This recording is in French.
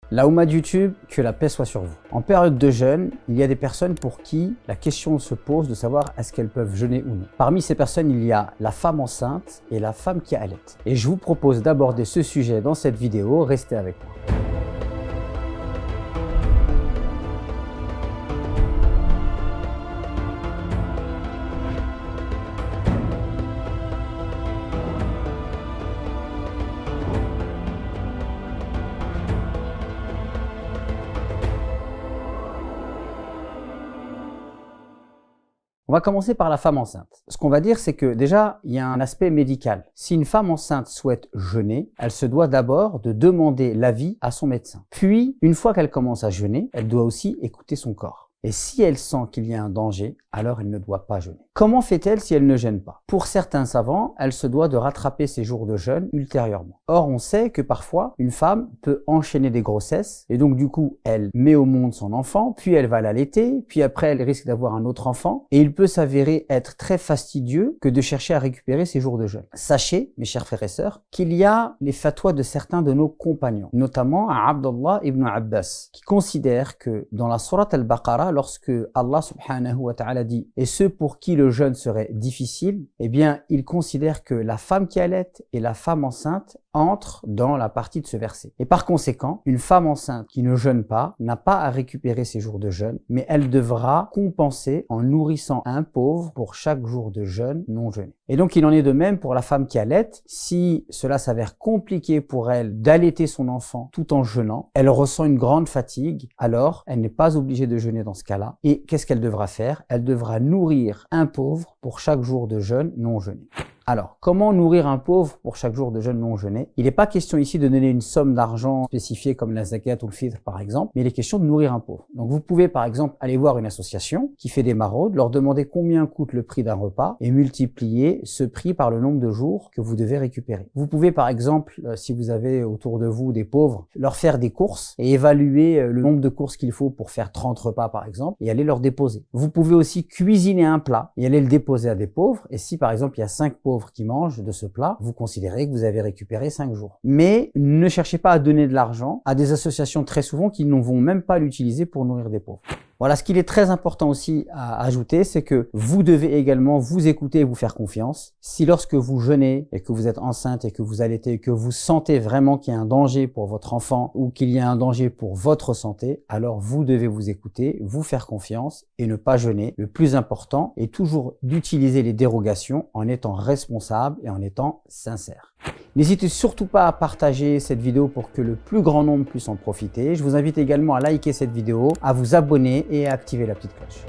La Oumma de YouTube, que la paix soit sur vous. En période de jeûne, il y a des personnes pour qui la question se pose de savoir est-ce qu'elles peuvent jeûner ou non. Parmi ces personnes, il y a la femme enceinte et la femme qui allait. Et je vous propose d'aborder ce sujet dans cette vidéo, restez avec moi. On va commencer par la femme enceinte. Ce qu'on va dire, c'est que déjà, il y a un aspect médical. Si une femme enceinte souhaite jeûner, elle se doit d'abord de demander l'avis à son médecin. Puis, une fois qu'elle commence à jeûner, elle doit aussi écouter son corps. Et si elle sent qu'il y a un danger, alors elle ne doit pas jeûner. Comment fait-elle si elle ne jeûne pas? Pour certains savants, elle se doit de rattraper ses jours de jeûne ultérieurement. Or, on sait que parfois, une femme peut enchaîner des grossesses et donc du coup, elle met au monde son enfant, puis elle va l'allaiter, puis après, elle risque d'avoir un autre enfant et il peut s'avérer être très fastidieux que de chercher à récupérer ses jours de jeûne. Sachez, mes chers frères et sœurs, qu'il y a les fatwas de certains de nos compagnons, notamment à Abdullah ibn Abbas, qui considère que dans la sourate Al-Baqarah, lorsque Allah subhanahu wa ta'ala dit « et ceux pour qui le jeûne serait difficile », eh bien, il considère que la femme qui allait et la femme enceinte entrent dans la partie de ce verset. Et par conséquent, une femme enceinte qui ne jeûne pas n'a pas à récupérer ses jours de jeûne, mais elle devra compenser en nourrissant un pauvre pour chaque jour de jeûne non jeûné. Et donc, il en est de même pour la femme qui allait. Si cela s'avère compliqué pour elle d'allaiter son enfant tout en jeûnant, elle ressent une grande fatigue, alors elle n'est pas obligée de jeûner dans ce cas-là. Et qu'est-ce qu'elle devra faire? Elle devra nourrir un pauvre pour chaque jour de jeûne non jeûné. Alors, comment nourrir un pauvre pour chaque jour de jeûne non jeûné? Il n'est pas question ici de donner une somme d'argent spécifiée comme la zakat ou le fitr par exemple, mais il est question de nourrir un pauvre. Donc vous pouvez par exemple aller voir une association qui fait des maraudes, leur demander combien coûte le prix d'un repas et multiplier ce prix par le nombre de jours que vous devez récupérer. Vous pouvez par exemple, si vous avez autour de vous des pauvres, leur faire des courses et évaluer le nombre de courses qu'il faut pour faire 30 repas par exemple et aller leur déposer. Vous pouvez aussi cuisiner un plat et aller le déposer à des pauvres et si par exemple il y a 5 pauvres qui mangent de ce plat, vous considérez que vous avez récupéré 5 jours. Mais ne cherchez pas à donner de l'argent à des associations très souvent qui ne vont même pas l'utiliser pour nourrir des pauvres. Voilà, ce qu'il est très important aussi à ajouter, c'est que vous devez également vous écouter et vous faire confiance. Si lorsque vous jeûnez et que vous êtes enceinte et que vous allaitez et que vous sentez vraiment qu'il y a un danger pour votre enfant ou qu'il y a un danger pour votre santé, alors vous devez vous écouter, vous faire confiance et ne pas jeûner. Le plus important est toujours d'utiliser les dérogations en étant responsable et en étant sincère. N'hésitez surtout pas à partager cette vidéo pour que le plus grand nombre puisse en profiter. Je vous invite également à liker cette vidéo, à vous abonner et à activer la petite cloche.